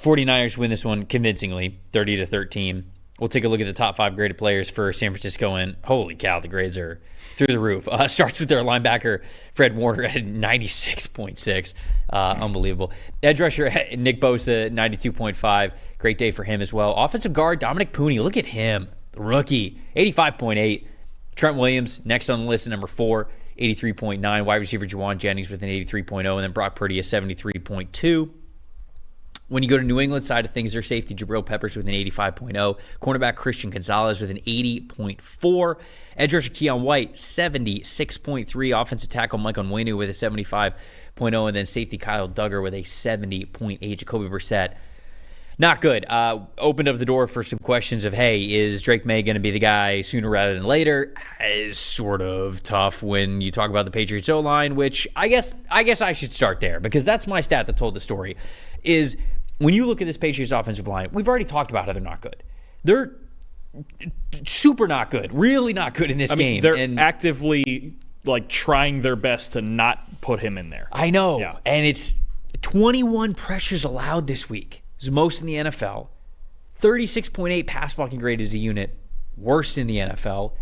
49ers win this one convincingly, 30-13. We'll take a look at the top 5 graded players for San Francisco, and holy cow, the grades are through the roof. Starts with their linebacker, Fred Warner, at 96.6. Unbelievable. Edge rusher, Nick Bosa, 92.5. Great day for him as well. Offensive guard, Dominic Pooney. Look at him, the rookie, 85.8. Trent Williams, next on the list at number 4, 83.9. Wide receiver, Juwan Jennings with an 83.0. And then Brock Purdy, a 73.2. When you go to New England side of things, their safety, Jabril Peppers, with an 85.0. Cornerback, Christian Gonzalez, with an 80.4. Edge rusher, Keon White, 76.3. Offensive tackle, Mike Onwenu, with a 75.0. And then safety, Kyle Duggar, with a 70.8. Jacoby Brissett, not good. Opened up the door for some questions of, hey, is Drake May going to be the guy sooner rather than later? It's sort of tough when you talk about the Patriots O-line, which I guess I should start there, because that's my stat that told the story, is when you look at this Patriots offensive line, we've already talked about how they're not good. They're super not good, really not good in this game. They're actively trying their best to not put him in there. I know. Yeah. And it's 21 pressures allowed this week. It's most in the NFL. 36.8 pass blocking grade as a unit, worst in the NFL.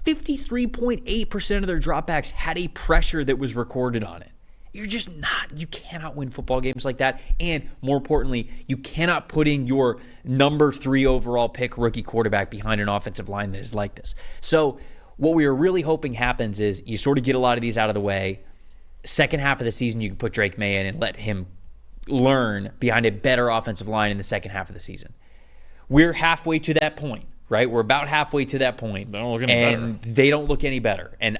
53.8% of their dropbacks had a pressure that was recorded on it. You cannot win football games like that. And more importantly, you cannot put in your number 3 overall pick rookie quarterback behind an offensive line that is like this. So what we are really hoping happens is you sort of get a lot of these out of the way. Second half of the season, you can put Drake May in and let him learn behind a better offensive line in the second half of the season. We're halfway to that point, right? We're about halfway to that point. They don't look any better. They don't look any better. And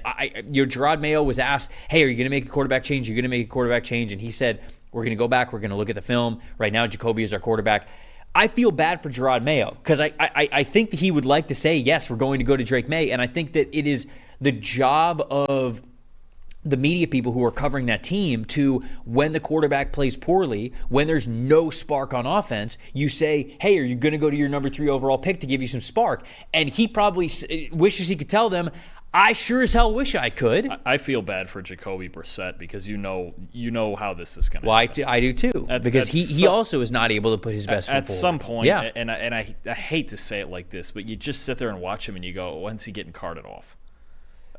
Gerard Mayo was asked, hey, are you going to make a quarterback change? You're going to make a quarterback change. And he said, we're going to go back. We're going to look at the film. Right now, Jacoby is our quarterback. I feel bad for Gerard Mayo because I think that he would like to say, yes, we're going to go to Drake May. And I think that it is the job of the media people who are covering that team to, when the quarterback plays poorly, when there's no spark on offense, you say, hey, are you going to go to your number 3 overall pick to give you some spark? And he probably wishes he could tell them, I sure as hell wish I could. I feel bad for Jacoby Brissett because you know how this is going to happen. Well, I do too. Because he also is not able to put his best foot forward. At some point, yeah. And I hate to say it like this, but you just sit there and watch him and you go, when's he getting carted off?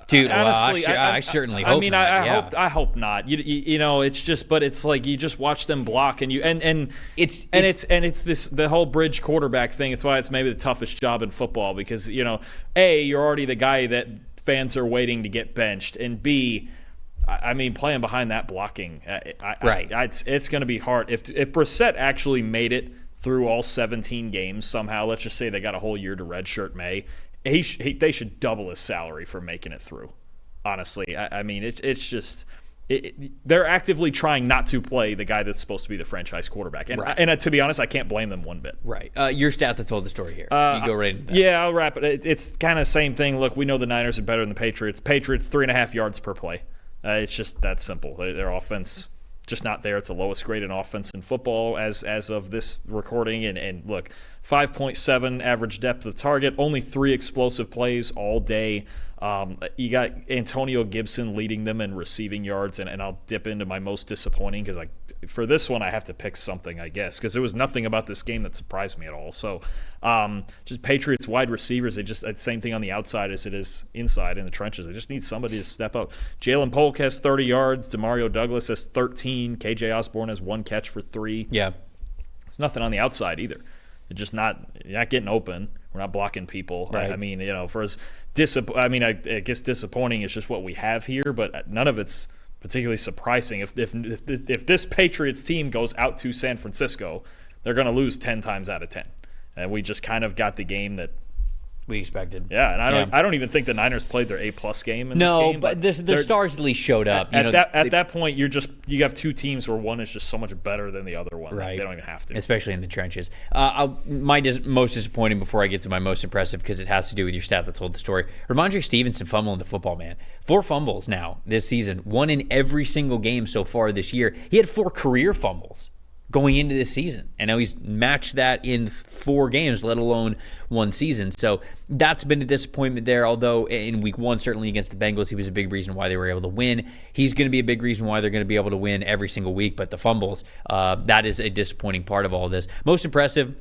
Dude, honestly, I certainly hope not. I hope not. You know, it's just, but it's like you just watch them block, and it's the whole bridge quarterback thing. It's why it's maybe the toughest job in football because you're already the guy that fans are waiting to get benched, and B, playing behind that blocking, it's going to be hard. If Brissett actually made it through all 17 games somehow, let's just say they got a whole year to redshirt May. They should double his salary for making it through. Honestly, it's just they're actively trying not to play the guy that's supposed to be the franchise quarterback, and to be honest, I can't blame them one bit. Right, your stat that told the story here. You go right into that. Yeah, I'll wrap it. It's kind of the same thing. Look, we know the Niners are better than the Patriots. Patriots 3.5 yards per play. It's just that simple. Their offense just not there. It's the lowest graded offense in football as of this recording. And look, 5.7 average depth of target, only 3 explosive plays all day. You got Antonio Gibson leading them in receiving yards, and I'll dip into my most disappointing because for this one I have to pick something, I guess, because there was nothing about this game that surprised me at all. So just Patriots wide receivers, it's the same thing on the outside as it is inside in the trenches. They just need somebody to step up. Jalen Polk has 30 yards. Demario Douglas has 13. KJ Osborne has 1 catch for 3. Yeah. There's nothing on the outside either. You're not getting open. We're not blocking people. Right. For as I guess disappointing is just what we have here, but none of it's particularly surprising. If this Patriots team goes out to San Francisco, they're going to lose 10 times out of 10. And we just kind of got the game that we expected. Yeah, and I don't even think the Niners played their A+ game in this game. No, but the stars at least showed up. At that point, you have 2 teams where one is just so much better than the other one. Right. They don't even have to. Especially in the trenches. My most disappointing before I get to my most impressive, because it has to do with your stat that told the story. Ramondre Stevenson fumbling the football, man. 4 fumbles now this season. 1 in every single game so far this year. He had 4 career fumbles. going into this season. And now he's matched that in 4 games, let alone 1 season. So that's been a disappointment there, although in week 1, certainly against the Bengals, he was a big reason why they were able to win. He's going to be a big reason why they're going to be able to win every single week, but the fumbles, that is a disappointing part of all this. Most impressive,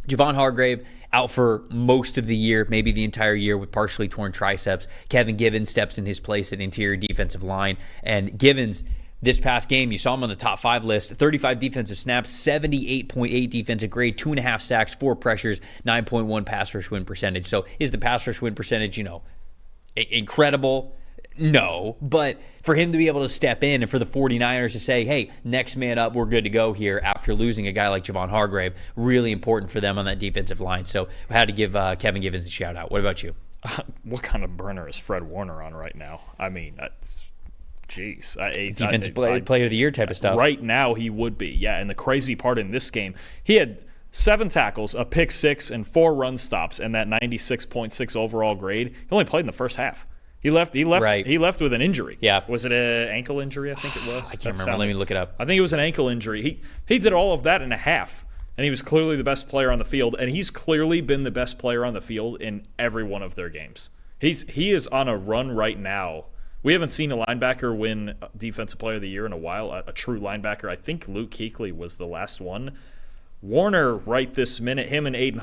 Javon Hargrave out for most of the year, maybe the entire year with partially torn triceps. Kevin Givens steps in his place at interior defensive line. And Givens, this past game, you saw him on the top 5 list, 35 defensive snaps, 78.8 defensive grade, 2.5 sacks, 4 pressures, 9.1 pass rush win percentage. So is the pass rush win percentage, incredible? No, but for him to be able to step in and for the 49ers to say, hey, next man up, we're good to go here after losing a guy like Javon Hargrave, really important for them on that defensive line. So I had to give Kevin Givens a shout out. What about you? What kind of burner is Fred Warner on right now? I mean, jeez. Defensive player of the year type of stuff. Right now he would be, yeah. And the crazy part in this game, he had 7 tackles, a pick 6, and 4 run stops, and that 96.6 overall grade. He only played in the first half. He left with an injury. Yeah. Was it an ankle injury? I think it was. I can't remember. Let me look it up. I think it was an ankle injury. He did all of that in a half, and he was clearly the best player on the field, and he's clearly been the best player on the field in every one of their games. He is on a run right now. We haven't seen a linebacker win Defensive Player of the Year in a while, a true linebacker. I think Luke Kuechly was the last one. Warner right this minute, him and Aiden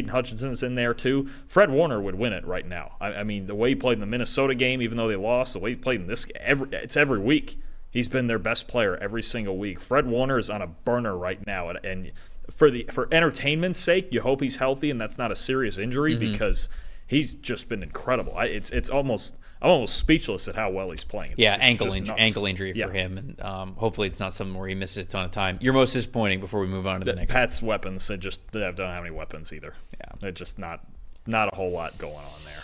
Hutchinson's in there too. Fred Warner would win it right now. I mean, the way he played in the Minnesota game, even though they lost, the way he played in this, it's every week. He's been their best player every single week. Fred Warner is on a burner right now, and for entertainment's sake, you hope he's healthy and that's not a serious injury because he's just been incredible. I'm almost speechless at how well he's playing. Ankle injury for him, and hopefully it's not something where he misses a ton of time. Your most disappointing before we move on to the next. Pat's weapons, they don't have any weapons either. Yeah, they're just not a whole lot going on there.